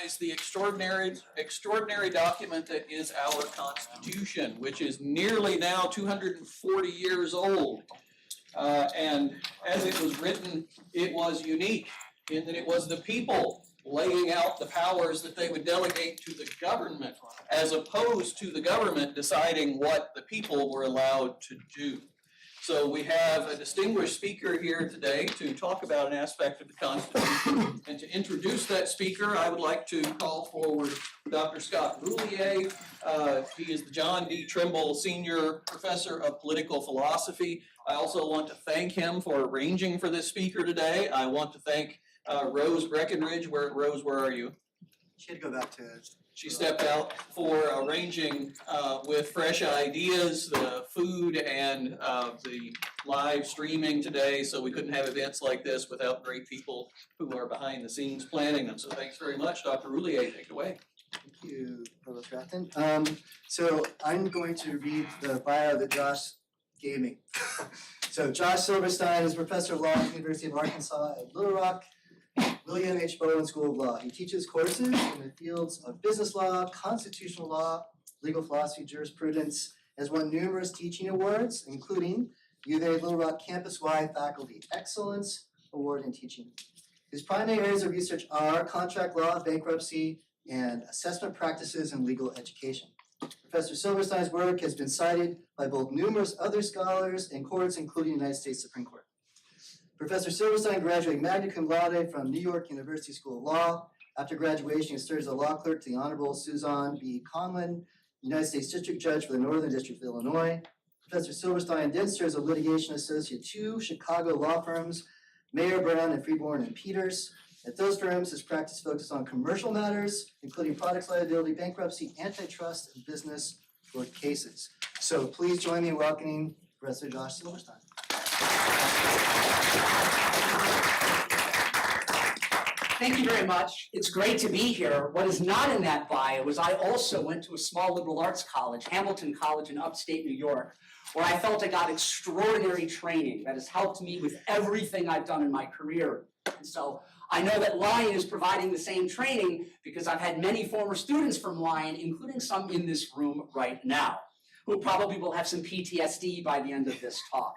recognize the extraordinary document that is our Constitution, which is nearly now 240 years old. And as it was written, it was unique in that it was the people laying out the powers that they would delegate to the government, as opposed to the government deciding what the people were allowed to do. So we have a distinguished speaker here today to talk about an aspect of the Constitution. And to introduce that speaker, I would like to call forward Dr. Scott Roulier. He is the John D. Trimble Senior Professor of Political Philosophy. I also want to thank him for arranging for this speaker today. I want to thank Rose Breckenridge. Rose, where are you? She had to go back to... She stepped out for arranging with fresh ideas, the food and the live streaming today, so we couldn't have events like this without great people who are behind the scenes planning them. So thanks very much. Dr. Roulier, take it away. Thank you, Provost Grafton. So I'm going to read the bio that Josh gave me. So Josh Silverstein is Professor of Law at the University of Arkansas at Little Rock, William H. Bowen School of Law. He teaches courses in the fields of business law, constitutional law, legal philosophy, jurisprudence, has won numerous teaching awards, including U of A Little Rock Campus-wide Faculty Excellence Award in Teaching. His primary areas of research are contract law, bankruptcy, and assessment practices in legal education. Professor Silverstein's work has been cited by both numerous other scholars and courts, including the United States Supreme Court. Professor Silverstein graduated magna cum laude from New York University School of Law. After graduation, he served as a law clerk to the Honorable Susan B. Conlon, United States District Judge for the Northern District of Illinois. Professor Silverstein then serves as a litigation associate to Chicago law firms, Mayer, Brown, and Freeborn and Peters. At those firms, his practice focused on commercial matters, including products liability, bankruptcy, antitrust, and business court cases. So please join me in welcoming Professor Josh Silverstein. Thank you very much. It's great to be here. What is not in that bio is I also went to a small liberal arts college, Hamilton College in upstate New York, where I felt I got extraordinary training that has helped me with everything I've done in my career. And so I know that Lyon is providing the same training because I've had many former students from Lyon, including some in this room right now, who probably will have some PTSD by the end of this talk.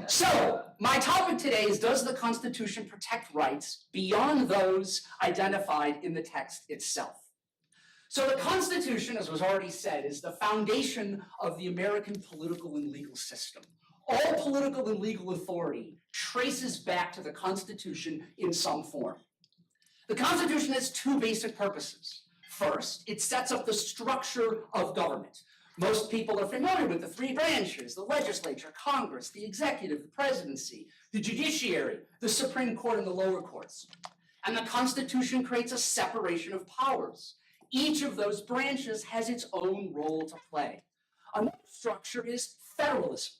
So, my topic today is, does the Constitution protect rights beyond those identified in the text itself? So the Constitution, as was already said, is the foundation of the American political and legal system. All political and legal authority traces back to the Constitution in some form. The Constitution has two basic purposes. First, it sets up the structure of government. Most people are familiar with the three branches: the legislature, Congress, the executive, the presidency, the judiciary, the Supreme Court, and the lower courts. And the Constitution creates a separation of powers. Each of those branches has its own role to play. Another structure is federalism,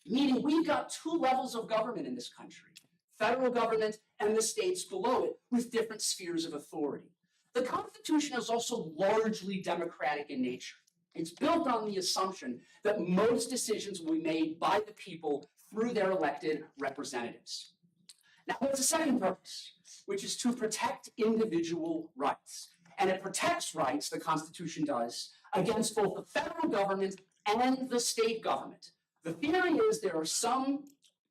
meaning we've got two levels of government in this country: federal government and the states below it, with different spheres of authority. The Constitution is also largely democratic in nature. It's built on the assumption that most decisions will be made by the people through their elected representatives. Now, there's a second purpose, which is to protect individual rights. And it protects rights, the Constitution does, against both the federal government and the state government. The theory is there are some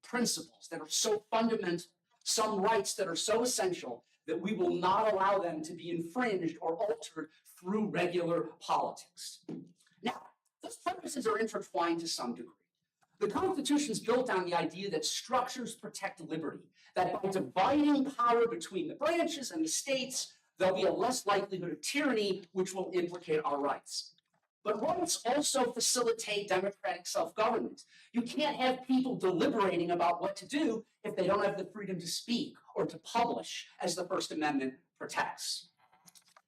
principles that are so fundamental, some rights that are so essential, that we will not allow them to be infringed or altered through regular politics. Now, those purposes are intertwined to some degree. The Constitution is built on the idea that structures protect liberty, that by dividing power between the branches and the states, there'll be a less likelihood of tyranny, which will implicate our rights. But rights also facilitate democratic self-government. You can't have people deliberating about what to do if they don't have the freedom to speak or to publish, as the First Amendment protects.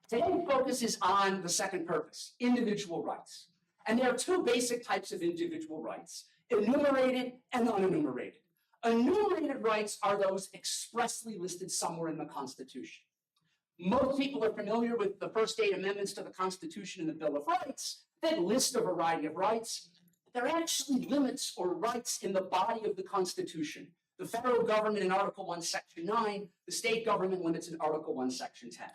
Today's focus is on the second purpose, individual rights. And there are two basic types of individual rights: enumerated and unenumerated. Enumerated rights are those expressly listed somewhere in the Constitution. Most people are familiar with the first 8 amendments to the Constitution and the Bill of Rights. They list a variety of rights. There are actually limits or rights in the body of the Constitution. The federal government in Article 1, Section 9, the state government limits in Article 1, Section 10.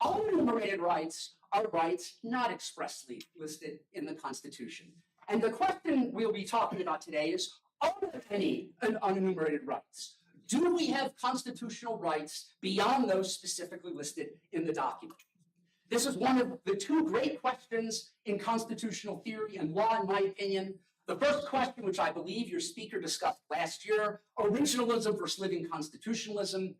Unenumerated rights are rights not expressly listed in the Constitution. And the question we'll be talking about today is, are there any unenumerated rights? Do we have constitutional rights beyond those specifically listed in the document? This is one of the two great questions in constitutional theory and law, in my opinion. The first question, which I believe your speaker discussed last year, originalism versus living constitutionalism.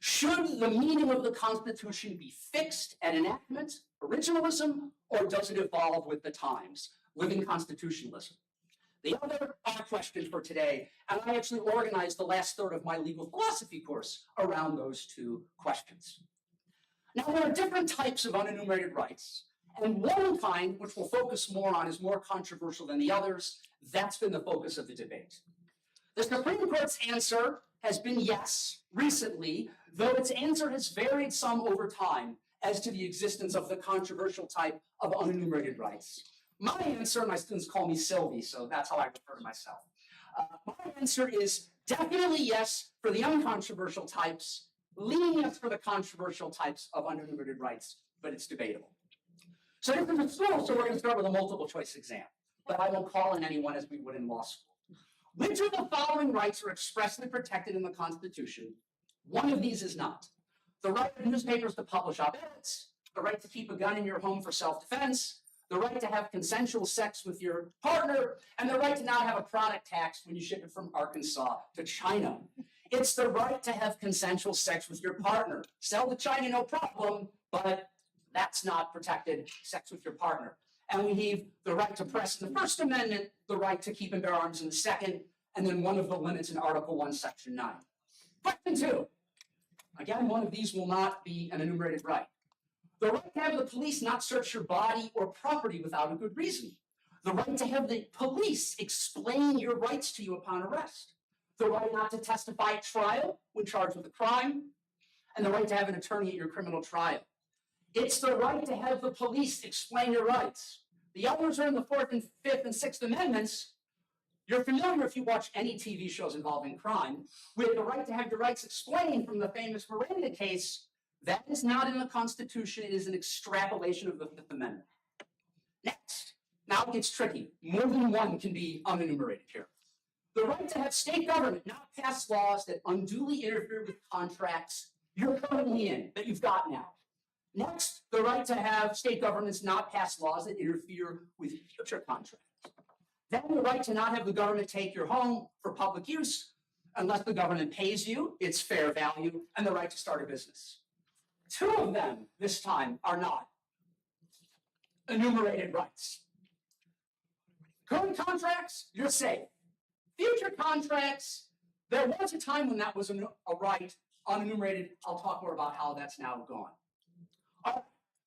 Should the meaning of the Constitution be fixed at enactment, originalism, or does it evolve with the times, living constitutionalism? The other question for today, and I actually organized the last third of my legal philosophy course around those two questions. Now, there are different types of unenumerated rights, and one kind, which we'll focus more on, is more controversial than the others. That's been the focus of the debate. The Supreme Court's answer has been yes, recently, though its answer has varied some over time as to the existence of the controversial type of unenumerated rights. My answer, my students call me Sylvie, so that's how I refer to myself. My answer is definitely yes for the uncontroversial types, leaning yes for the controversial types of unenumerated rights, but it's debatable. So this is a school, so we're going to start with a multiple choice exam, but I won't call in anyone as we would in law school. Which of the following rights are expressly protected in the Constitution? One of these is not. The right of newspapers to publish op-eds, the right to keep a gun in your home for self-defense, the right to have consensual sex with your partner, and the right to not have a product tax when you ship it from Arkansas to China. It's the right to have consensual sex with your partner. Sell to China, no problem, but that's not protected sex with your partner. And we have the right to press in the First Amendment, the right to keep and bear arms in the Second, and then one of the limits in Article 1, Section 9. Question 2. Again, one of these will not be an enumerated right. The right to have the police not search your body or property without a good reason. The right to have the police explain your rights to you upon arrest. The right not to testify at trial when charged with a crime. And the right to have an attorney at your criminal trial. It's the right to have the police explain your rights. The others are in the Fourth and Fifth and Sixth Amendments. You're familiar, if you watch any TV shows involving crime, with the right to have your rights explained from the famous Miranda case. That is not in the Constitution. It is an extrapolation of the Fifth Amendment. Next, now it gets tricky. More than one can be unenumerated here. The right to have state government not pass laws that unduly interfere with contracts you're currently in, that you've got now. Next, the right to have state governments not pass laws that interfere with future contracts. Then the right to not have the government take your home for public use unless the government pays you its fair value, and the right to start a business. Two of them this time are not enumerated rights. Current contracts, you're safe. Future contracts, there was a time when that was a right, unenumerated. I'll talk more about how that's now gone.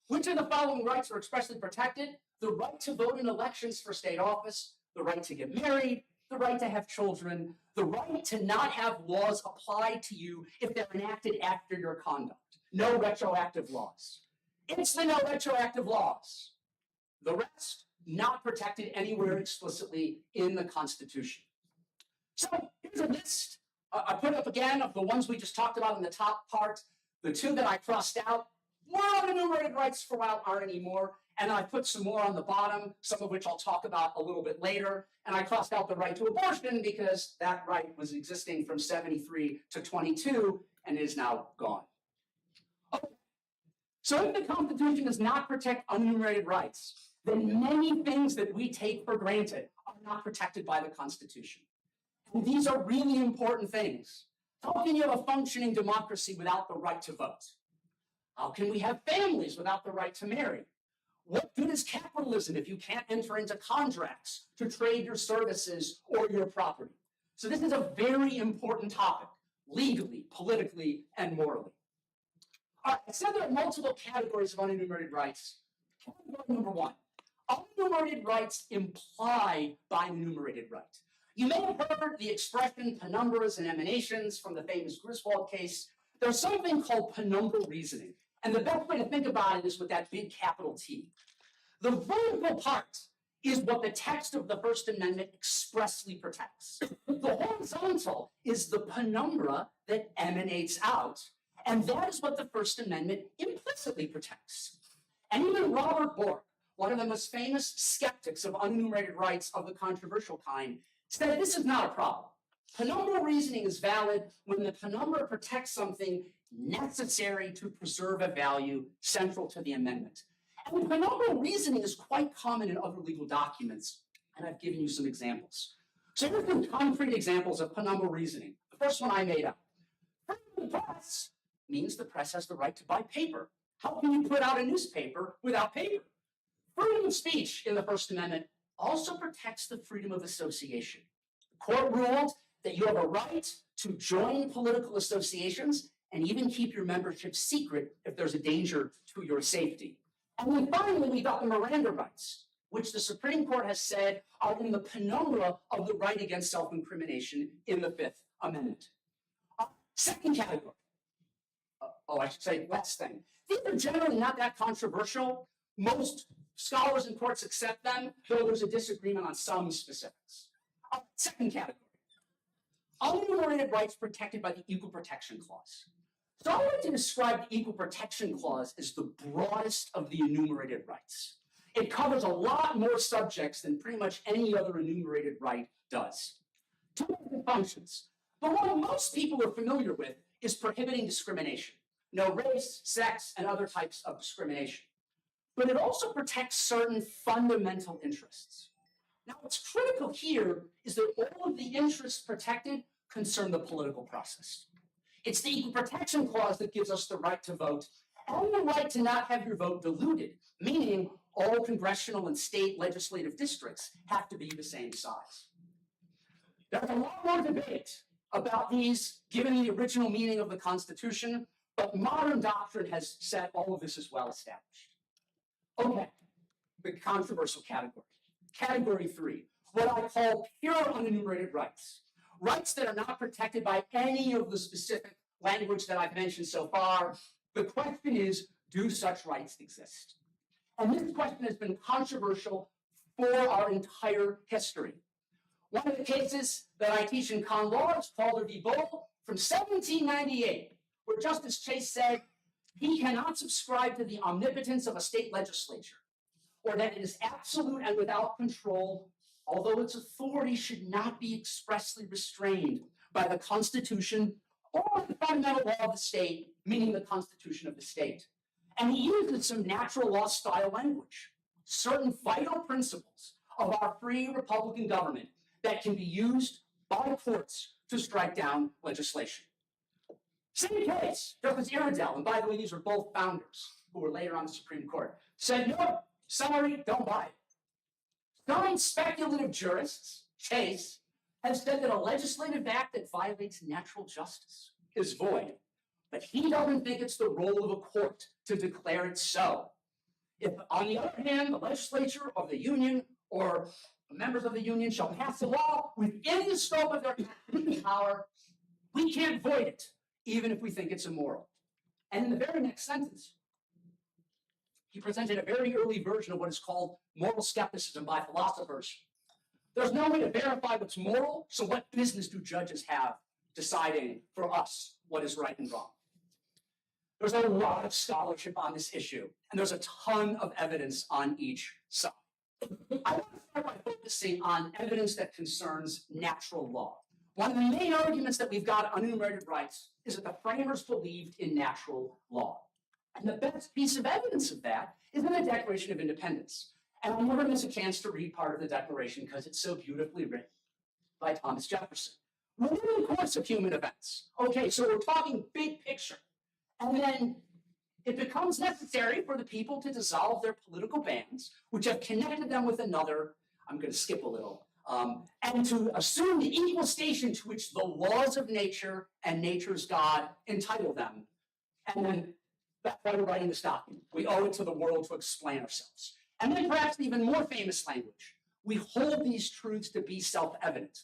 Which of the following rights are expressly protected? The right to vote in elections for state office, the right to get married, the right to have children, the right to not have laws applied to you if they're enacted after your conduct. No retroactive laws. It's the no retroactive laws. The rest, not protected anywhere explicitly in the Constitution. So here's a list I put up again of the ones we just talked about in the top part. The two that I crossed out, more unenumerated rights for a while aren't anymore. And I put some more on the bottom, some of which I'll talk about a little bit later. And I crossed out the right to abortion because that right was existing from 73 to 22 and is now gone. Okay. So if the Constitution does not protect unenumerated rights, then many things that we take for granted are not protected by the Constitution. And these are really important things. How can you have a functioning democracy without the right to vote? How can we have families without the right to marry? What good is capitalism if you can't enter into contracts to trade your services or your property? So this is a very important topic, legally, politically, and morally. All right, I said there are multiple categories of unenumerated rights. Category number one, unenumerated rights implied by an enumerated right. You may have heard the expression penumbras and emanations from the famous Griswold case. There's something called penumbral reasoning. And the best way to think about it is with that big capital T. The vertical part is what the text of the First Amendment expressly protects. The horizontal is the penumbra that emanates out. And that is what the First Amendment implicitly protects. And even Robert Bork, one of the most famous skeptics of unenumerated rights of the controversial kind, said this is not a problem. Penumbral reasoning is valid when the penumbra protects something necessary to preserve a value central to the amendment. And penumbral reasoning is quite common in other legal documents, and I've given you some examples. So here's some concrete examples of penumbral reasoning. The first one I made up. Freedom of the press means the press has the right to buy paper. How can you put out a newspaper without paper? Freedom of speech in the First Amendment also protects the freedom of association. The court ruled that you have a right to join political associations and even keep your membership secret if there's a danger to your safety. And then finally, we got the Miranda rights, which the Supreme Court has said are in the penumbra of the right against self-incrimination in the Fifth Amendment. Second category. I should say last thing. These are generally not that controversial. Most scholars and courts accept them, though there's a disagreement on some specifics. Second category. Unenumerated rights protected by the Equal Protection Clause. So I like to describe the Equal Protection Clause as the broadest of the enumerated rights. It covers a lot more subjects than pretty much any other enumerated right does. Two different functions. The one most people are familiar with is prohibiting discrimination. No race, sex, and other types of discrimination. But it also protects certain fundamental interests. Now, what's critical here is that all of the interests protected concern the political process. It's the Equal Protection Clause that gives us the right to vote and the right to not have your vote diluted, meaning all congressional and state legislative districts have to be the same size. There's a lot more debate about these, given the original meaning of the Constitution, but modern doctrine has said all of this is well established. Okay, the controversial category. Category 3, what I call pure unenumerated rights. Rights that are not protected by any of the specific language that I've mentioned so far. The question is, do such rights exist? And this question has been controversial for our entire history. One of the cases that I teach in con law is Calder v. Bohl from 1798, where Justice Chase said he cannot subscribe to the omnipotence of a state legislature, or that it is absolute and without control, although its authority should not be expressly restrained by the Constitution or the fundamental law of the state, meaning the Constitution of the state. And he uses some natural law style language, certain vital principles of our free republican government that can be used by courts to strike down legislation. Same case, Justice Iredell, and by the way, these were both founders who were later on the Supreme Court, said, no, sorry, don't buy it. Some speculative jurists, Chase, have said that a legislative act that violates natural justice is void, but he doesn't think it's the role of a court to declare it so. If, on the other hand, the legislature of the union or members of the union shall pass a law within the scope of their power, we can't void it, even if we think it's immoral. And in the very next sentence, he presented a very early version of what is called moral skepticism by philosophers. There's no way to verify what's moral, so what business do judges have deciding for us what is right and wrong? There's a lot of scholarship on this issue, and there's a ton of evidence on each side. I want to start by focusing on evidence that concerns natural law. One of the main arguments that we've got on unenumerated rights is that the framers believed in natural law. And the best piece of evidence of that is in the Declaration of Independence. And I'll never miss a chance to read part of the Declaration because it's so beautifully written by Thomas Jefferson. Within the course of human events. Okay, so we're talking big picture. And then it becomes necessary for the people to dissolve their political bands, which have connected them with another, I'm going to skip a little, and to assume the equal station to which the laws of nature and nature's God entitle them. And then that's why we're writing this document. We owe it to the world to explain ourselves. And then perhaps even more famous language. We hold these truths to be self-evident,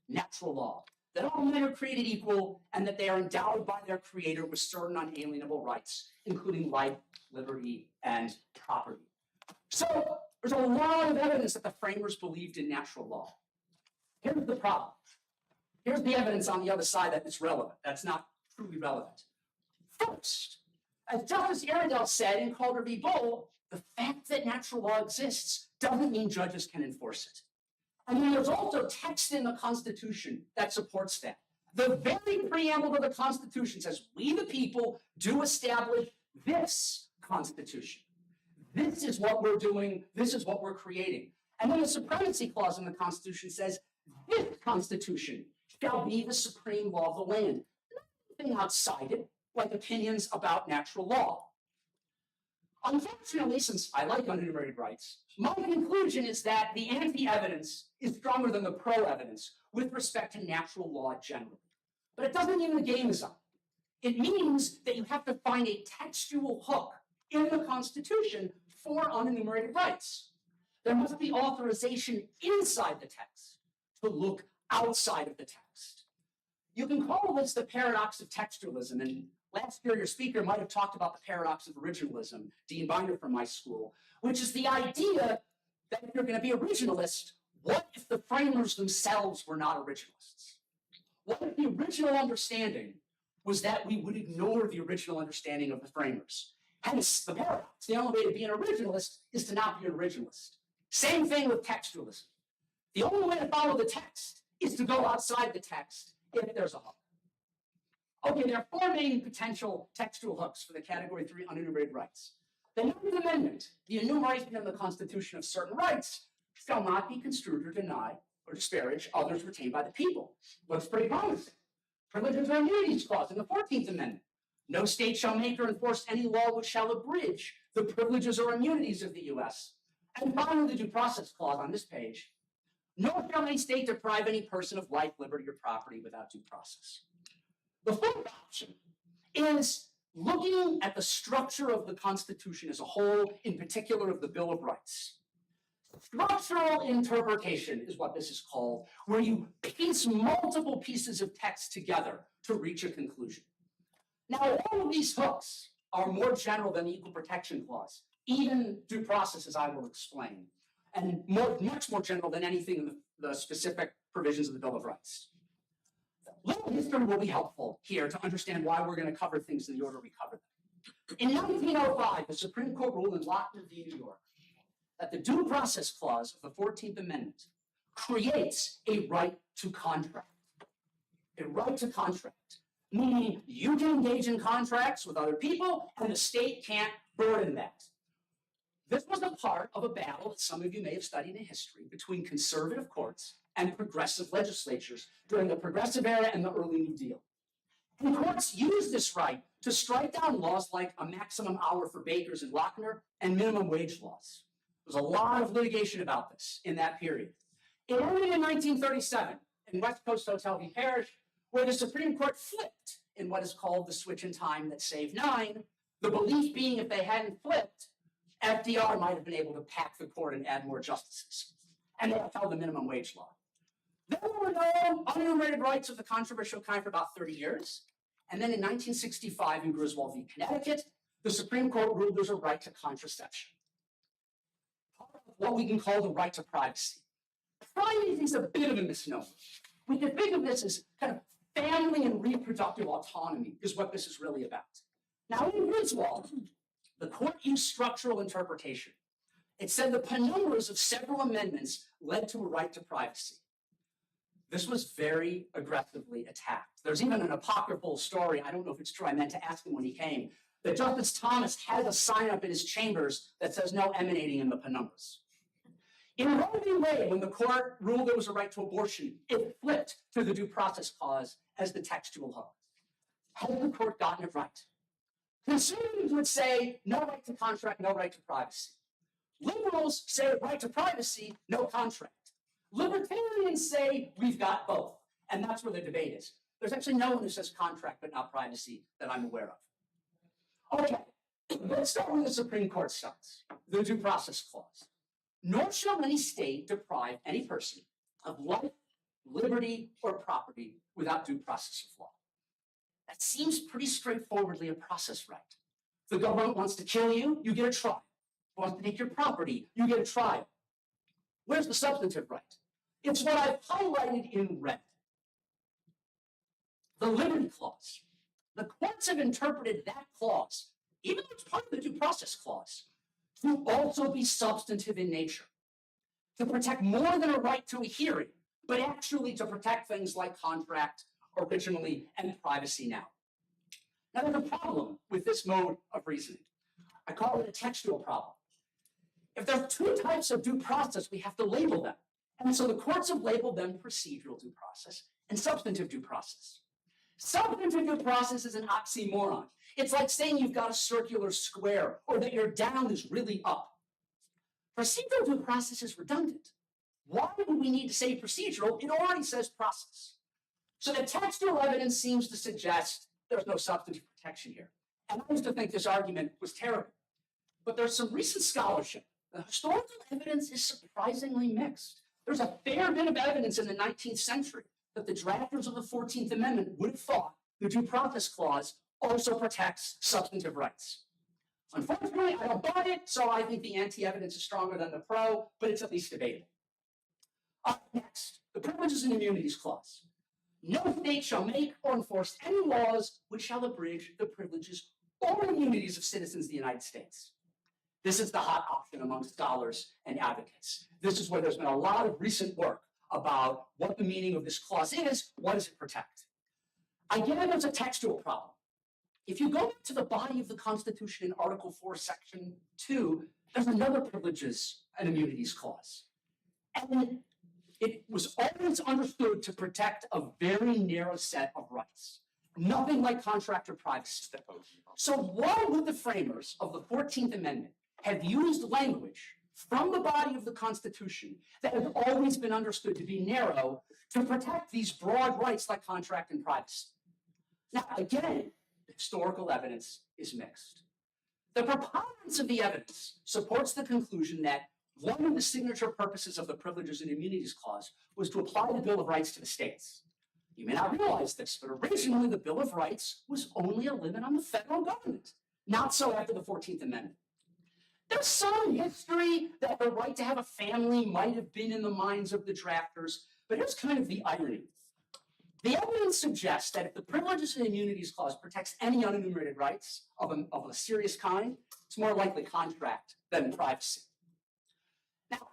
natural law, that all men are created equal and that they are endowed by their creator with certain unalienable rights, including life, liberty, and property. So there's a lot of evidence that the framers believed in natural law. Here's the problem. Here's the evidence on the other side that is relevant, that's not truly relevant. First, as Justice Iredell said in Calder v. Bull, the fact that natural law exists doesn't mean judges can enforce it. And then there's also text in the Constitution that supports that. The very preamble of the Constitution says, we the people do establish this Constitution. This is what we're doing, this is what we're creating. And then the supremacy clause in the Constitution says, this Constitution shall be the supreme law of the land. Nothing outside it, like opinions about natural law. Unfortunately, since I like unenumerated rights, my conclusion is that the anti-evidence is stronger than the pro-evidence with respect to natural law generally. But it doesn't mean the game is up. It means that you have to find a textual hook in the Constitution for unenumerated rights. There must be authorization inside the text to look outside of the text. You can call this the paradox of textualism, and last year your speaker might have talked about the paradox of originalism, Dean Binder from my school, which is the idea that if you're going to be originalist, what if the framers themselves were not originalists? What if the original understanding was that we would ignore the original understanding of the framers? Hence the paradox. The only way to be an originalist is to not be an originalist. Same thing with textualism. The only way to follow the text is to go outside the text if there's a hook. Okay, there are four main potential textual hooks for the Category 3 unenumerated rights. The Ninth Amendment, the enumeration in the Constitution of certain rights, shall not be construed or deny or disparage others retained by the people. Looks pretty promising. Privileges or immunities clause in the 14th Amendment. No state shall make or enforce any law which shall abridge the privileges or immunities of the U.S. And finally, the due process clause on this page. Nor shall any state deprive any person of life, liberty, or property without due process. The fourth option is looking at the structure of the Constitution as a whole, in particular of the Bill of Rights. Structural interpretation is what this is called, where you piece multiple pieces of text together to reach a conclusion. Now, all of these hooks are more general than the Equal Protection Clause, even due process, as I will explain, and much more general than anything in the specific provisions of the Bill of Rights. Little history will be helpful here to understand why we're going to cover things in the order we covered them. In 1905, the Supreme Court ruled in Lochner v. New York that the due process clause of the 14th Amendment creates a right to contract. A right to contract, meaning you can engage in contracts with other people and the state can't burden that. This was a part of a battle that some of you may have studied in history between conservative courts and progressive legislatures during the Progressive Era and the early New Deal. And courts used this right to strike down laws like a maximum hour for bakers in Lochner and minimum wage laws. There was a lot of litigation about this in that period. It ended in 1937 in West Coast Hotel v. Parrish, where the Supreme Court flipped in what is called the switch in time that saved 9, the belief being if they hadn't flipped, FDR might have been able to pack the court and add more justices. And they upheld the minimum wage law. There were no unenumerated rights of the controversial kind for about 30 years. And then in 1965 in Griswold v. Connecticut, the Supreme Court ruled there's a right to contraception. What we can call the right to privacy. Privacy is a bit of a misnomer. We can think of this as kind of family and reproductive autonomy is what this is really about. Now in Griswold, the court used structural interpretation. It said the penumbras of several amendments led to a right to privacy. This was very aggressively attacked. There's even an apocryphal story, I don't know if it's true, I meant to ask him when he came, that Justice Thomas has a sign up in his chambers that says no emanating in the penumbras. In Roe v. Wade, when the court ruled there was a right to abortion, it flipped to the due process clause as the textual hook. Has the court gotten it right? Conservatives would say no right to contract, no right to privacy. Liberals say right to privacy, no contract. Libertarians say we've got both, and that's where the debate is. There's actually no one who says contract but not privacy that I'm aware of. Okay, let's start with the Supreme Court starts, the due process clause. Nor shall any state deprive any person of life, liberty, or property without due process of law. That seems pretty straightforwardly a process right. If the government wants to kill you, you get a trial. If it wants to take your property, you get a trial. Where's the substantive right? It's what I've highlighted in red. The Liberty Clause. The courts have interpreted that clause, even though it's part of the due process clause, to also be substantive in nature, to protect more than a right to a hearing, but actually to protect things like contract originally and privacy now. Now, there's a problem with this mode of reasoning. I call it a textual problem. If there are two types of due process, we have to label them. And so the courts have labeled them procedural due process and substantive due process. Substantive due process is an oxymoron. It's like saying you've got a circular square or that your down is really up. Procedural due process is redundant. Why would we need to say procedural? It already says process. So the textual evidence seems to suggest there's no substantive protection here. And I used to think this argument was terrible. But there's some recent scholarship. The historical evidence is surprisingly mixed. There's a fair bit of evidence in the 19th century that the drafters of the 14th Amendment would have thought the Due Process Clause also protects substantive rights. Unfortunately, I don't buy it, so I think the anti-evidence is stronger than the pro, but it's at least debatable. Next, the Privileges and Immunities Clause. No state shall make or enforce any laws which shall abridge the privileges or immunities of citizens of the United States. This is the hot option among scholars and advocates. This is where there's been a lot of recent work about what the meaning of this clause is, what does it protect? Again, there's a textual problem. If you go back to the body of the Constitution in Article 4, Section 2, there's another Privileges and Immunities Clause. And it was always understood to protect a very narrow set of rights, nothing like contract or privacy. So why would the framers of the 14th Amendment have used language from the body of the Constitution that has always been understood to be narrow to protect these broad rights like contract and privacy? Now, again, the historical evidence is mixed. The preponderance of the evidence supports the conclusion that one of the signature purposes of the Privileges and Immunities Clause was to apply the Bill of Rights to the states. You may not realize this, but originally the Bill of Rights was only a limit on the federal government. Not so after the 14th Amendment. There's some history that the right to have a family might have been in the minds of the drafters, but here's kind of the irony. The evidence suggests that if the Privileges and Immunities Clause protects any unenumerated rights of a serious kind, it's more likely contract than privacy. Now,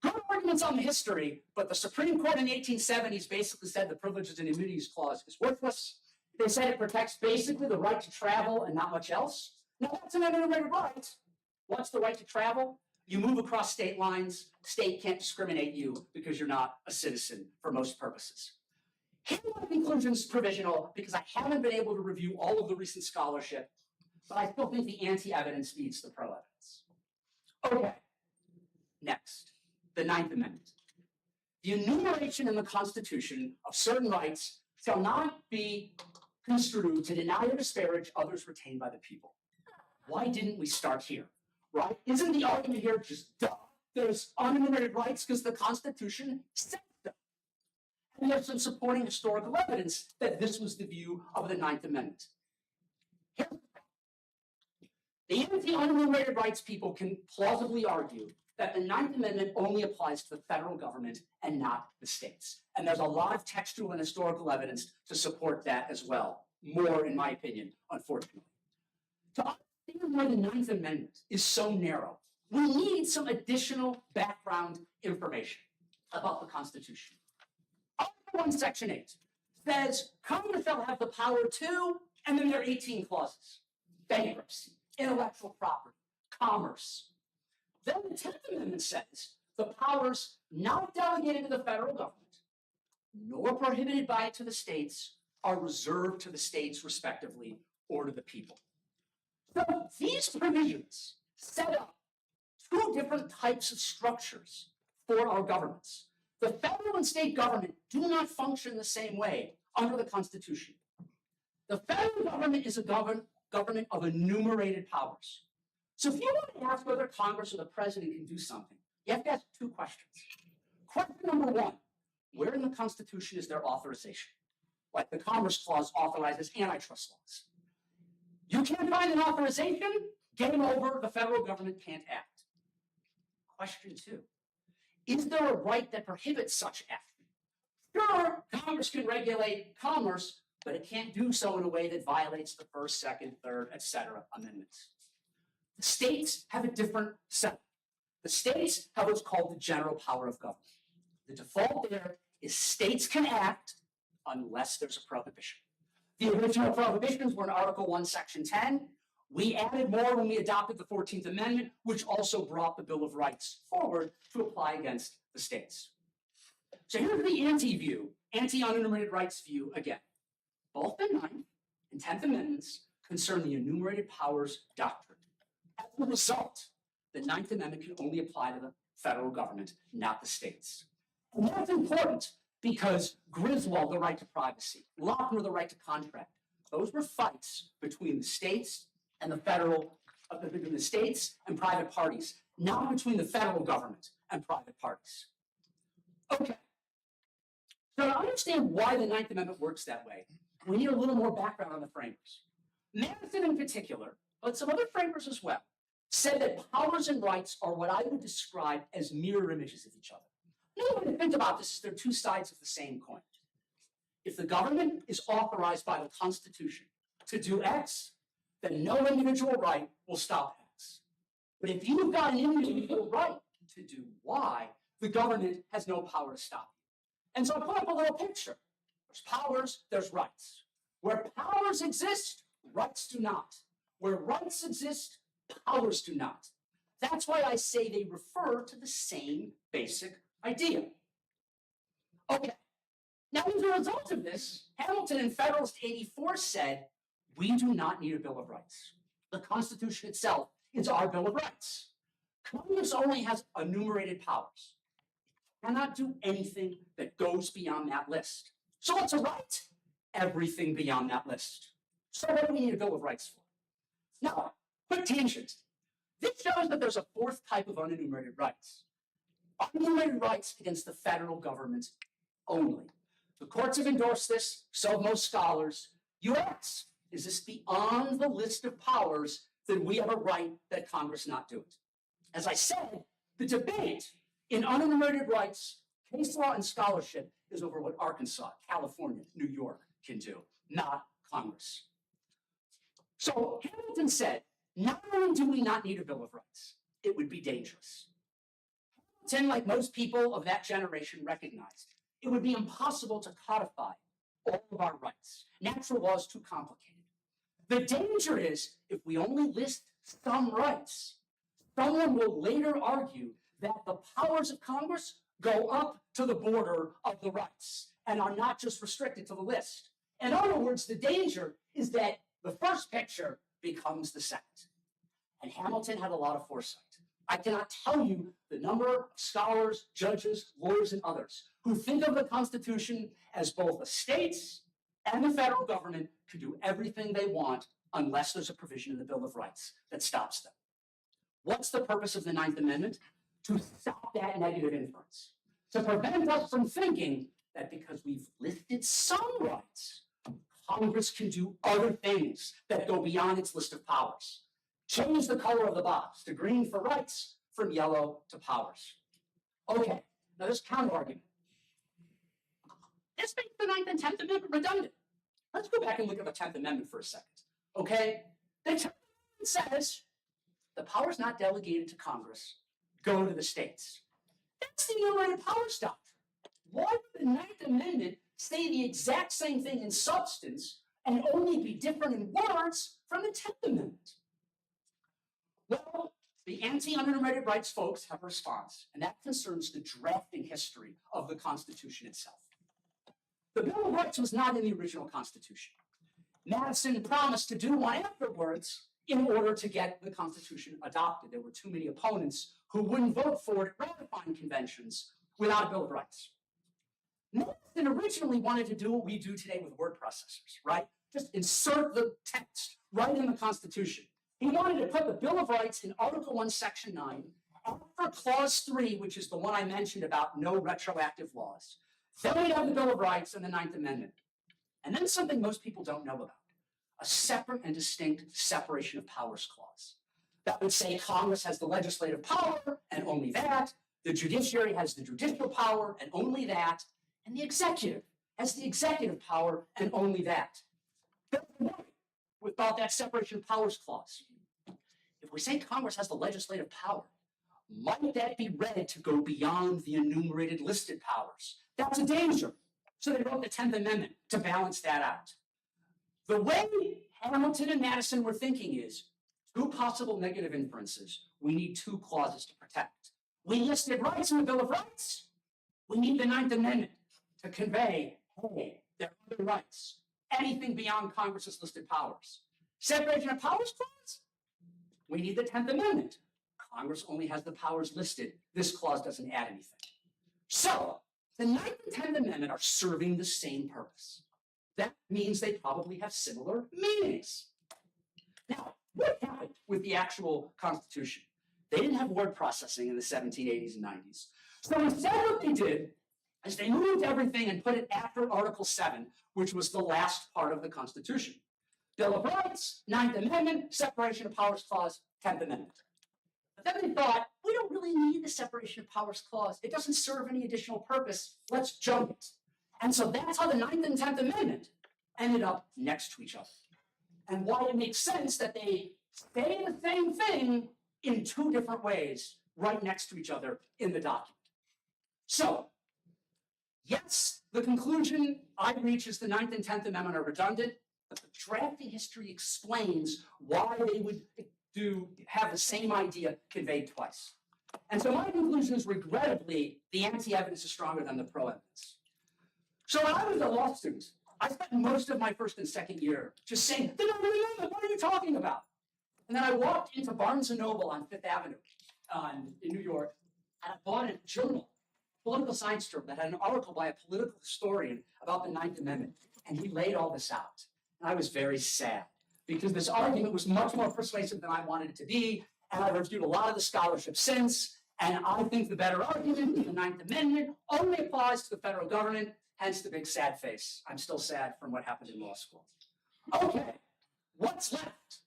good arguments on the history, but the Supreme Court in the 1870s basically said the Privileges and Immunities Clause is worthless. They said it protects basically the right to travel and not much else. Now, that's an unenumerated right. What's the right to travel? You move across state lines, state can't discriminate you because you're not a citizen for most purposes. Here my conclusion is provisional because I haven't been able to review all of the recent scholarship, but I still think the anti-evidence beats the pro-evidence. Okay, next, the Ninth Amendment. The enumeration in the Constitution of certain rights shall not be construed to deny or disparage others retained by the people. Why didn't we start here, right? Isn't the argument here just duh? There's unenumerated rights because the Constitution said so. And there's some supporting historical evidence that this was the view of the Ninth Amendment. Here's the anti-unenumerated rights people can plausibly argue that the Ninth Amendment only applies to the federal government and not the states. And there's a lot of textual and historical evidence to support that as well. More, in my opinion, unfortunately. To understand why the Ninth Amendment is so narrow, we need some additional background information about the Constitution. Article 1, Section 8 says Congress shall have the power to, and then there are 18 clauses: bankruptcy, intellectual property, commerce. Then the 10th Amendment says the powers not delegated to the federal government, nor prohibited by it to the states, are reserved to the states respectively or to the people. So these provisions set up two different types of structures for our governments. The federal and state government do not function the same way under the Constitution. The federal government is a government of enumerated powers. So if you want to ask whether Congress or the president can do something, you have to ask two questions. Question number one, where in the Constitution is there authorization? Like the Commerce Clause authorizes antitrust laws. You can't find an authorization, game over, the federal government can't act. Question two, is there a right that prohibits such action? Sure, Congress can regulate commerce, but it can't do so in a way that violates the First, Second, Third, etc. amendments. The states have a different setup. The states have what's called the general power of government. The default there is states can act unless there's a prohibition. The original prohibitions were in Article 1, Section 10. We added more when we adopted the 14th Amendment, which also brought the Bill of Rights forward to apply against the states. So here's the anti-view, anti-unenumerated rights view again. Both the 9th and 10th Amendments concern the enumerated powers doctrine. As a result, the 9th Amendment can only apply to the federal government, not the states. And that's important because Griswold, the right to privacy, Lochner, the right to contract, those were fights between the states and the federal, between the states and private parties, not between the federal government and private parties. Okay. So to understand why the 9th Amendment works that way, we need a little more background on the framers. Madison in particular, but some other framers as well, said that powers and rights are what I would describe as mirror images of each other. Another way to think about this is they're two sides of the same coin. If the government is authorized by the Constitution to do X, then no individual right will stop X. But if you've got an individual right to do Y, the government has no power to stop you. And so I put up a little picture. There's powers, there's rights. Where powers exist, rights do not. Where rights exist, powers do not. That's why I say they refer to the same basic idea. Okay. Now, as a result of this, Hamilton in Federalist 84 said, we do not need a Bill of Rights. The Constitution itself is our Bill of Rights. Congress only has enumerated powers. It cannot do anything that goes beyond that list. So what's a right? Everything beyond that list. So what do we need a Bill of Rights for? Now, quick tangent. This shows that there's a fourth type of unenumerated rights. Unenumerated rights against the federal government only. The courts have endorsed this, so have most scholars. You ask, is this beyond the list of powers that we have a right that Congress not do it? As I said, the debate in unenumerated rights, case law and scholarship is over what Arkansas, California, New York can do, not Congress. So Hamilton said, not only do we not need a Bill of Rights, it would be dangerous. Hamilton, like most people of that generation, recognized it would be impossible to codify all of our rights. Natural law is too complicated. The danger is if we only list some rights, someone will later argue that the powers of Congress go up to the border of the rights and are not just restricted to the list. In other words, the danger is that the first picture becomes the second. And Hamilton had a lot of foresight. I cannot tell you the number of scholars, judges, lawyers, and others who think of the Constitution as both the states and the federal government can do everything they want unless there's a provision in the Bill of Rights that stops them. What's the purpose of the 9th Amendment? To stop that negative inference. To prevent us from thinking that because we've listed some rights, Congress can do other things that go beyond its list of powers. Change the color of the box to green for rights, from yellow to powers. Okay, now there's counter-argument. This makes the 9th and 10th Amendment redundant. Let's go back and look at the 10th Amendment for a second. Okay, the 10th Amendment says the powers not delegated to Congress go to the states. That's the enumerated powers doctrine. Why would the 9th Amendment say the exact same thing in substance and only be different in words from the 10th Amendment? Well, the anti-unenumerated rights folks have a response, and that concerns the drafting history of the Constitution itself. The Bill of Rights was not in the original Constitution. Madison promised to do one afterwards in order to get the Constitution adopted. There were too many opponents who wouldn't vote for it at ratifying conventions without a Bill of Rights. Madison originally wanted to do what we do today with word processors, right? Just insert the text right in the Constitution. He wanted to put the Bill of Rights in Article 1, Section 9, after Clause 3, which is the one I mentioned about no retroactive laws. Then we'd have the Bill of Rights and the 9th Amendment. And then something most people don't know about, a separate and distinct separation of powers clause. That would say Congress has the legislative power and only that, the judiciary has the judicial power and only that, and the executive has the executive power and only that. Without that separation of powers clause. If we say Congress has the legislative power, might that be read to go beyond the enumerated listed powers? That's a danger. So they wrote the 10th Amendment to balance that out. The way Hamilton and Madison were thinking is, two possible negative inferences. We need two clauses to protect. We listed rights in the Bill of Rights. We need the 9th Amendment to convey, hey, there are other rights. Anything beyond Congress's listed powers. Separation of powers clause? We need the 10th Amendment. Congress only has the powers listed. This clause doesn't add anything. So, the 9th and 10th Amendment are serving the same purpose. That means they probably have similar meanings. Now, what happened with the actual Constitution? They didn't have word processing in the 1780s and 90s. So instead what they did is they moved everything and put it after Article 7, which was the last part of the Constitution. Bill of Rights, 9th Amendment, Separation of Powers Clause, 10th Amendment. But then they thought, we don't really need the Separation of Powers Clause. It doesn't serve any additional purpose. Let's jump it. And so that's how the 9th and 10th Amendment ended up next to each other. And why it makes sense that they say the same thing in two different ways right next to each other in the document. So, yes, the conclusion I reach is the 9th and 10th Amendment are redundant, but the drafting history explains why they would have the same idea conveyed twice. And so my conclusion is, regrettably, the anti-evidence is stronger than the pro-evidence. So when I was a law student, I spent most of my first and second year just saying, what are you talking about? And then I walked into Barnes & Noble on Fifth Avenue in New York, and I bought a journal, political science journal, that had an article by a political historian about the 9th Amendment. And he laid all this out. And I was very sad, because this argument was much more persuasive than I wanted it to be. And I've reviewed a lot of the scholarship since. And I think the better argument is the 9th Amendment only applies to the federal government, hence the big sad face. I'm still sad from what happened in law school. Okay, what's left?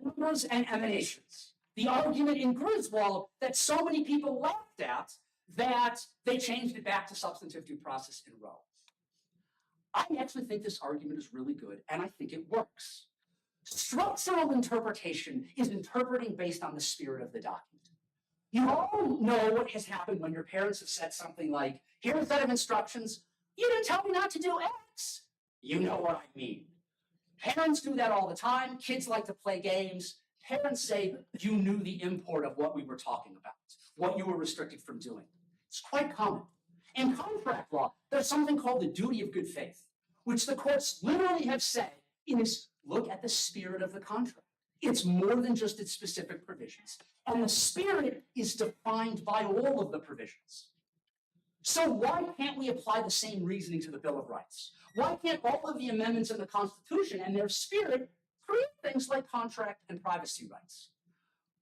Numbers and emanations. The argument in Griswold that so many people laughed at that they changed it back to substantive due process in Roe. I actually think this argument is really good, and I think it works. Structural interpretation is interpreting based on the spirit of the document. You all know what has happened when your parents have said something like, here's a set of instructions, you didn't tell me not to do X. You know what I mean. Parents do that all the time. Kids like to play games. Parents say, you knew the import of what we were talking about, what you were restricted from doing. It's quite common. In contract law, there's something called the duty of good faith, which the courts literally have said is, look at the spirit of the contract. It's more than just its specific provisions. And the spirit is defined by all of the provisions. So why can't we apply the same reasoning to the Bill of Rights? Why can't all of the amendments in the Constitution and their spirit create things like contract and privacy rights?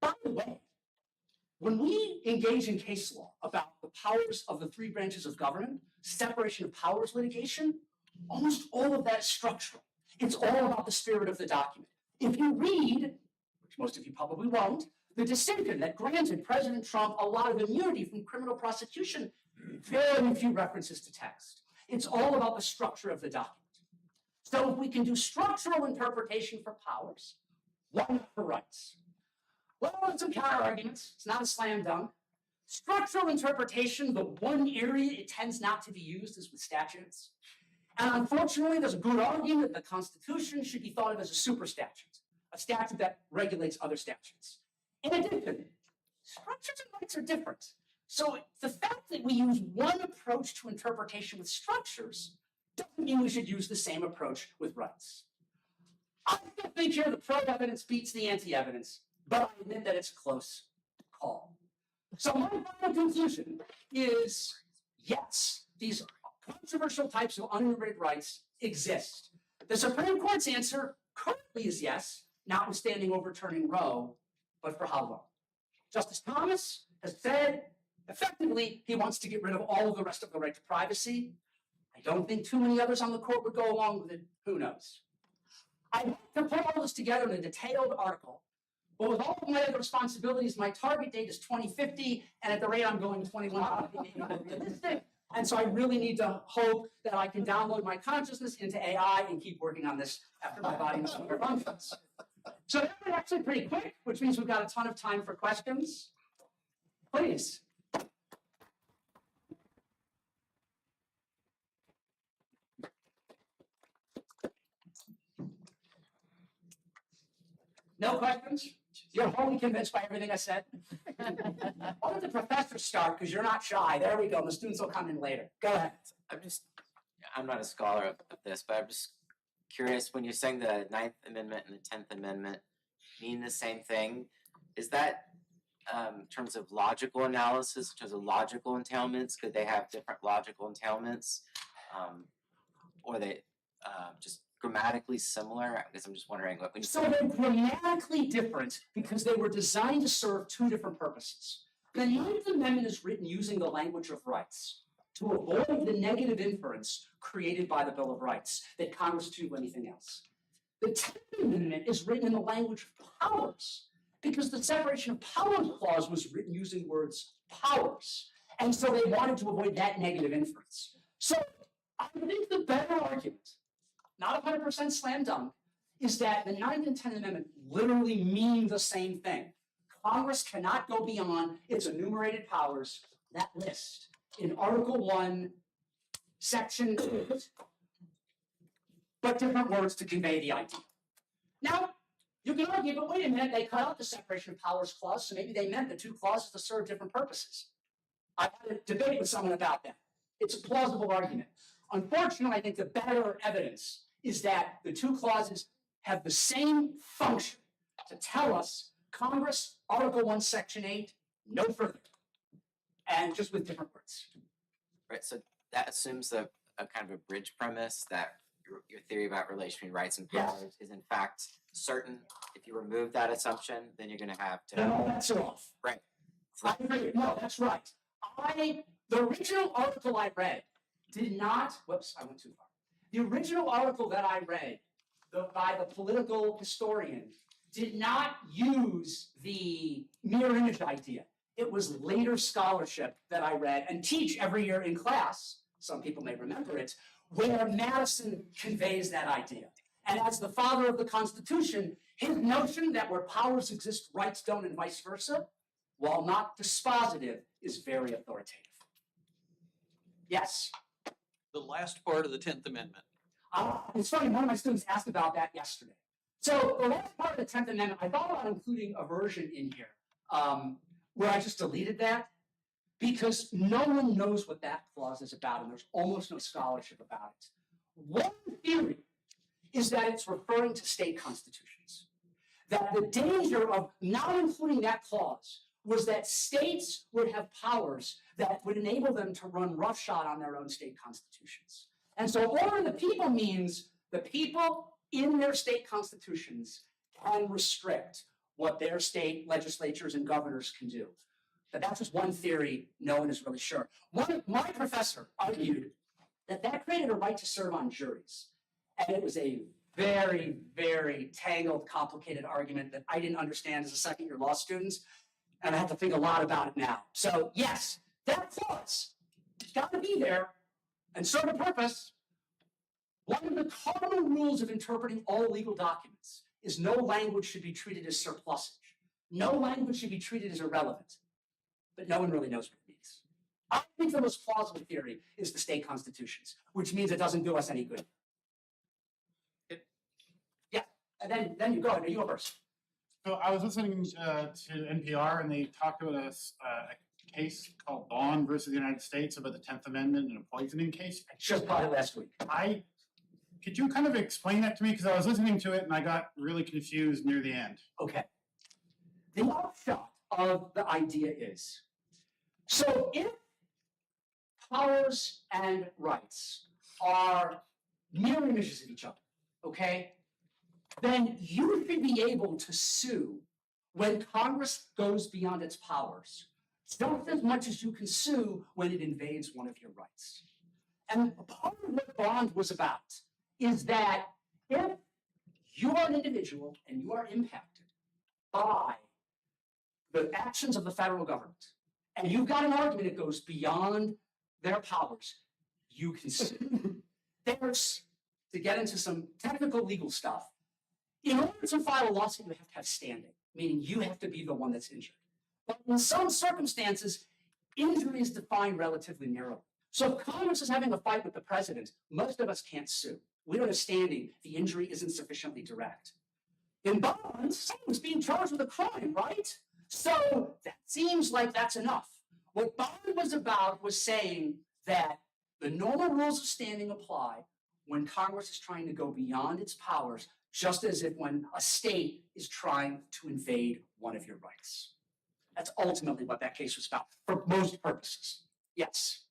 By the way, when we engage in case law about the powers of the three branches of government, separation of powers litigation, almost all of that is structural. It's all about the spirit of the document. If you read, which most of you probably won't, the decision that granted President Trump a lot of immunity from criminal prosecution, very few references to text. It's all about the structure of the document. So if we can do structural interpretation for powers, why not for rights? Well, there's some counter arguments. It's not a slam dunk. Structural interpretation, the one area it tends not to be used is with statutes. And unfortunately, there's a good argument that the Constitution should be thought of as a super statute, a statute that regulates other statutes. In addition, structures and rights are different. So the fact that we use one approach to interpretation with structures doesn't mean we should use the same approach with rights. I still think here the pro-evidence beats the anti-evidence, but I admit that it's a close call. So my final conclusion is, yes, these controversial types of unenumerated rights exist. The Supreme Court's answer currently is yes, notwithstanding overturning Roe, but for how long? Justice Thomas has said, effectively, he wants to get rid of all of the rest of the right to privacy. I don't think too many others on the court would go along with it. Who knows? I'd like to put all this together in a detailed article, but with all of my other responsibilities, my target date is 2050, and at the rate I'm going 21, realistic. And so I really need to hope that I can download my consciousness into AI and keep working on this after my body no longer functions. So that was actually pretty quick, which means we've got a ton of time for questions. Please. No questions? You're wholly convinced by everything I said? Why don't the professors start, because you're not shy. There we go. The students will come in later. Go ahead. I'm not a scholar of this, but I'm just curious, when you're saying the 9th Amendment and the 10th Amendment mean the same thing, is that in terms of logical analysis, in terms of logical entailments, could they have different logical entailments? Or are they just grammatically similar? I guess I'm just wondering what when you So they're grammatically different because they were designed to serve two different purposes. The 9th Amendment is written using the language of rights to avoid the negative inference created by the Bill of Rights that Congress could do anything else. The 10th Amendment is written in the language of powers because the separation of powers clause was written using words powers. And so they wanted to avoid that negative inference. So I think the better argument, not 100% slam dunk, is that the 9th and 10th Amendment literally mean the same thing. Congress cannot go beyond its enumerated powers, that list, in Article 1, Section 8, but different words to convey the idea. Now, you can argue, but wait a minute, they cut out the separation of powers clause, so maybe they meant the two clauses to serve different purposes. I had a debate with someone about that. It's a plausible argument. Unfortunately, I think the better evidence is that the two clauses have the same function to tell us Congress, Article 1, Section 8, no further, and just with different words. right? So that assumes a kind of a bridge premise that your theory about relation between rights and Yes. powers is in fact certain. If you remove that assumption, then you're going to have to Then all bets are off. right. I agree. No, that's right. The original article I read did not, whoops, I went too far. The original article that I read by the political historian did not use the mirror image idea. It was later scholarship that I read and teach every year in class, some people may remember it, where Madison conveys that idea. And as the father of the Constitution, his notion that where powers exist, rights don't, and vice versa, while not dispositive, is very authoritative. Yes? The last part of the 10th Amendment. It's funny, one of my students asked about that yesterday. So the last part of the 10th Amendment, I thought about including a version in here where I just deleted that because no one knows what that clause is about and there's almost no scholarship about it. One theory is that it's referring to state constitutions. That the danger of not including that clause was that states would have powers that would enable them to run roughshod on their own state constitutions. And so order of the people means the people in their state constitutions can restrict what their state legislatures and governors can do. But that's just one theory, no one is really sure. My professor argued that that created a right to serve on juries. And it was a very, very tangled, complicated argument that I didn't understand as a second-year law student, and I have to think a lot about it now. So yes, that clause, it's got to be there and serve a purpose. One of the cardinal rules of interpreting all legal documents is no language should be treated as surplusage. No language should be treated as irrelevant. But no one really knows what it means. I think the most plausible theory is the state constitutions, which means it doesn't do us any good. Yeah, and then you go, and you go first. So I was listening to NPR and they talked about a case called Bond versus the United States about the 10th Amendment and a poisoning case. Just probably last week. Could you kind of explain that to me? Because I was listening to it and I got really confused near the end. Okay. The upshot of the idea is, so if powers and rights are mirror images of each other, okay, then you should be able to sue when Congress goes beyond its powers, just as much as you can sue when it invades one of your rights. And part of what Bond was about is that if you are an individual and you are impacted by the actions of the federal government, and you've got an argument that goes beyond their powers, you can sue. There's, to get into some technical legal stuff, in order to file a lawsuit, you have to have standing, meaning you have to be the one that's injured. But in some circumstances, injury is defined relatively narrowly. So if Congress is having a fight with the president, most of us can't sue. We don't have standing, the injury isn't sufficiently direct. In bonds, someone's being charged with a crime, right? So that seems like that's enough. What bond was about was saying that the normal rules of standing apply when Congress is trying to go beyond its powers, just as if when a state is trying to invade one of your rights. That's ultimately what that case was about, for most purposes. Yes.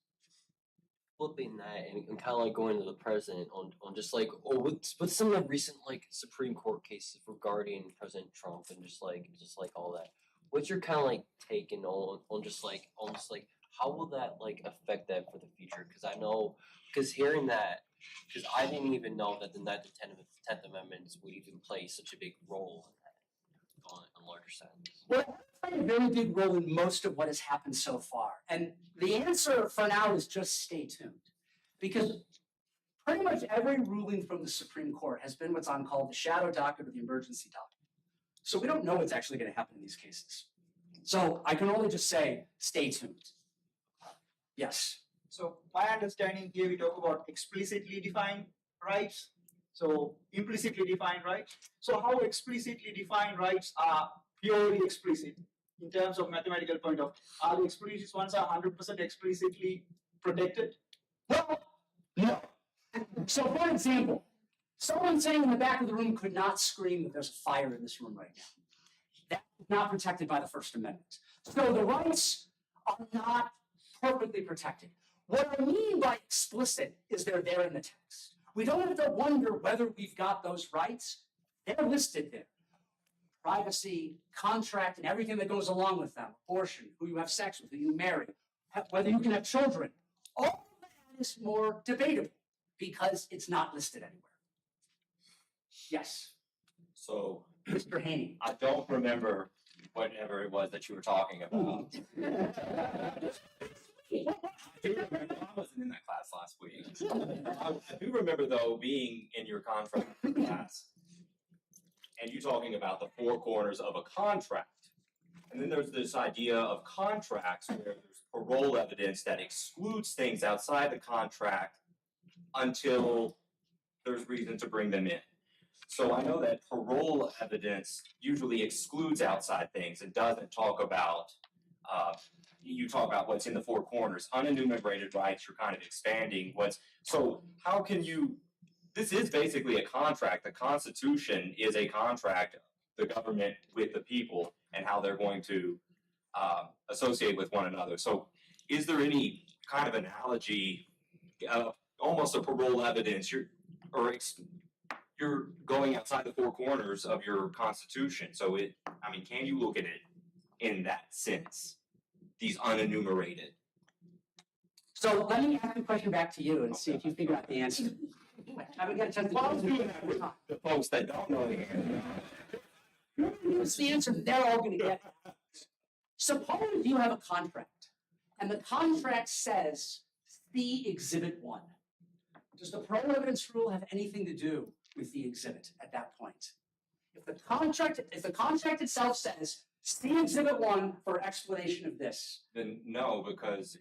Flipping that and kind of like going to the president on just like, oh, with some of the recent like Supreme Court cases regarding President Trump and just like all that. What's your kind of like take and on just like almost like how will that like affect that for the future? Because I know, because hearing that, because I didn't even know that the 9th and 10th Amendments would even play such a big role in that on a larger sense. Well, it played a very big role in most of what has happened so far. And the answer for now is just stay tuned. Because pretty much every ruling from the Supreme Court has been what's called the shadow docket or the emergency docket. So we don't know what's actually going to happen in these cases. So I can only just say, stay tuned. Yes. So my understanding here, we talk about explicitly defined rights. So implicitly defined rights. So how explicitly defined rights are purely explicit in terms of mathematical point of, are the explicit ones are 100% explicitly protected? Well, no. So for example, someone sitting in the back of the room could not scream that there's a fire in this room right now. That's not protected by the First Amendment. So the rights are not perfectly protected. What I mean by explicit is they're there in the text. We don't have to wonder whether we've got those rights. They're listed there. Privacy, contract, and everything that goes along with them. Abortion, who you have sex with, who you marry, whether you can have children. All of that is more debatable because it's not listed anywhere. Yes, So Mr. Haney. I don't remember whatever it was that you were talking about. I do remember, I wasn't in that class last week. I do remember though being in your contract class and you talking about the four corners of a contract. And then there's this idea of contracts where there's parole evidence that excludes things outside the contract until there's reason to bring them in. So I know that parole evidence usually excludes outside things and doesn't talk about, you talk about what's in the four corners. Unenumerated rights, you're kind of expanding what's, so how can you, this is basically a contract. The Constitution is a contract, the government with the people and how they're going to associate with one another. So is there any kind of analogy, almost a parole evidence, you're going outside the four corners of your Constitution. So can you look at it in that sense? These unenumerated. So let me ask the question back to you and see if you figure out the answer. I haven't got a chance to Well, I was doing that with the folks that don't know the answer. Here's the answer that they're all going to get. Suppose you have a contract, and the contract says, see Exhibit 1. Does the parole evidence rule have anything to do with the exhibit at that point? If the contract itself says, see Exhibit 1 for explanation of this. Then no, because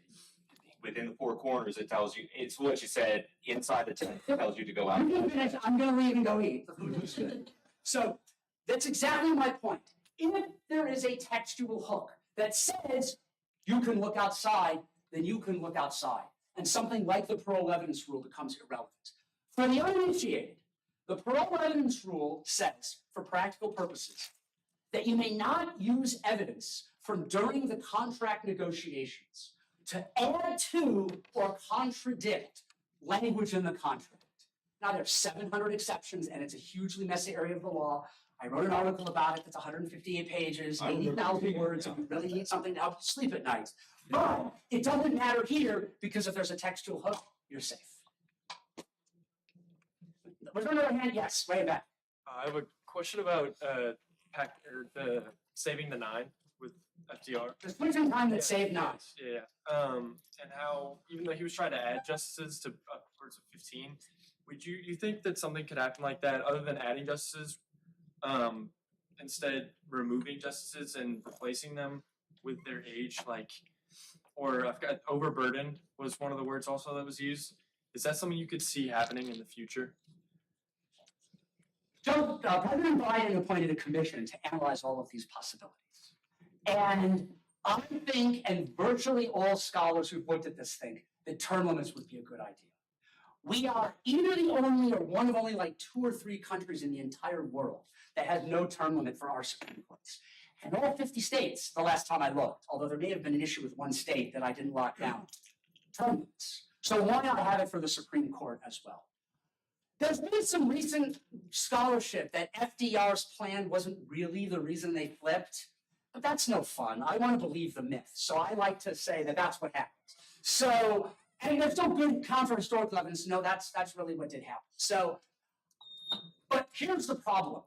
within the four corners, it tells you, it's what you said, inside the tent, it tells you to go out. You can finish, I'm going to leave and go eat. The food looks good. So that's exactly my point. If there is a textual hook that says you can look outside, then you can look outside. And something like the parole evidence rule becomes irrelevant. For the uninitiated, the parole evidence rule says, for practical purposes, that you may not use evidence from during the contract negotiations to add to or contradict language in the contract. Now, there's 700 exceptions, and it's a hugely messy area of the law. I wrote an article about it that's 158 pages, 80,000 words, if you really need something to help you sleep at night. But it doesn't matter here, because if there's a textual hook, you're safe. Was there another hand? Yes, way back. I have a question about the saving the 9 with FDR. There's points in time that save not. Yeah. And how even though he was trying to add justices to upwards of 15, would you think that something could happen like that other than adding justices, instead removing justices and replacing them with their age, like, or I've got overburdened was one of the words also that was used. Is that something you could see happening in the future? So President Biden appointed a commission to analyze all of these possibilities. And I think, and virtually all scholars who've looked at this think, that term limits would be a good idea. We are either the only or one of only like 2 or 3 countries in the entire world that has no term limit for our Supreme Courts. And all 50 states, the last time I looked, although there may have been an issue with one state that I didn't lock down, term limits. So why not have it for the Supreme Court as well? There's been some recent scholarship that FDR's plan wasn't really the reason they flipped, but that's no fun. I want to believe the myth, so I like to say that that's what happened. So, and there's no good counter-historical evidence to know that's really what did happen. So, but here's the problem.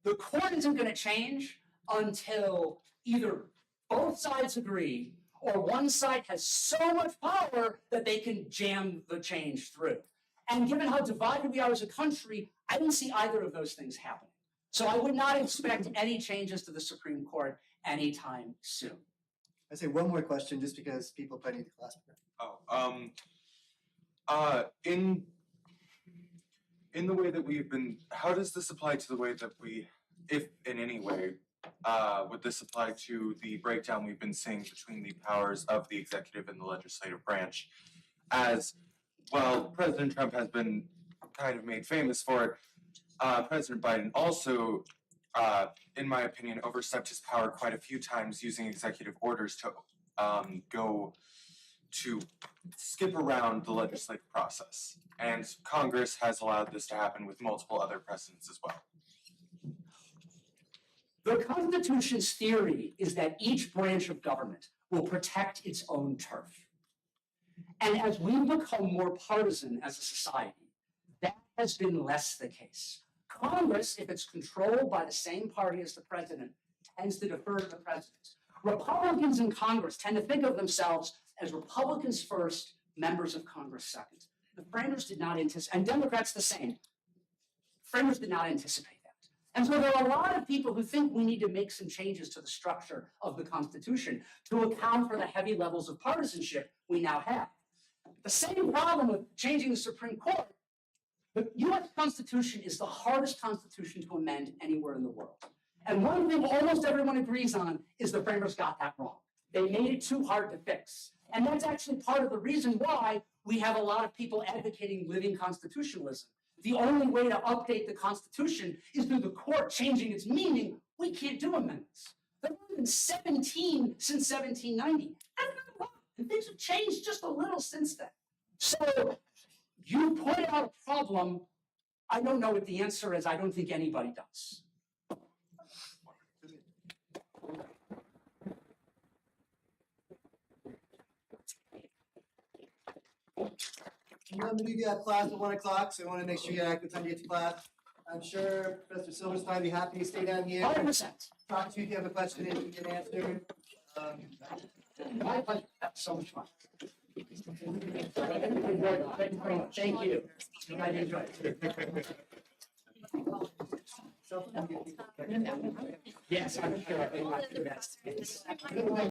The court isn't going to change until either both sides agree or one side has so much power that they can jam the change through. And given how divided we are as a country, I don't see either of those things happening. So I would not expect any changes to the Supreme Court anytime soon. I'd say one more question, just because people probably need the class. In the way that we've been, how does this apply to the way that we, if in any way, would this apply to the breakdown we've been seeing between the powers of the executive and the legislative branch? As well, President Trump has been kind of made famous for it. President Biden also, in my opinion, overstepped his power quite a few times using executive orders to go to skip around the legislative process. And Congress has allowed this to happen with multiple other precedents as well. The Constitution's theory is that each branch of government will protect its own turf. And as we become more partisan as a society, that has been less the case. Congress, if it's controlled by the same party as the president, tends to defer to the president. Republicans in Congress tend to think of themselves as Republicans first, members of Congress second. The framers did not anticipate, and Democrats the same. Framers did not anticipate that. And so there are a lot of people who think we need to make some changes to the structure of the Constitution to account for the heavy levels of partisanship we now have. The same problem with changing the Supreme Court, the US Constitution is the hardest constitution to amend anywhere in the world. And one thing almost everyone agrees on is the framers got that wrong. They made it too hard to fix. And that's actually part of the reason why we have a lot of people advocating living constitutionalism. The only way to update the Constitution is through the court changing its meaning. We can't do amendments. There have been 17 since 1790. And things have changed just a little since then. So you point out a problem. I don't know what the answer is. I don't think anybody does. I'm gonna do that class at 1 o'clock, so I wanna make sure you have good time to get to class. I'm sure Professor Silverstein will be happy to stay down here. 100%. Talk to you if you have a question and you can answer. My pleasure. That's so much fun. Thank you. I enjoyed it. Yes, I'm sure.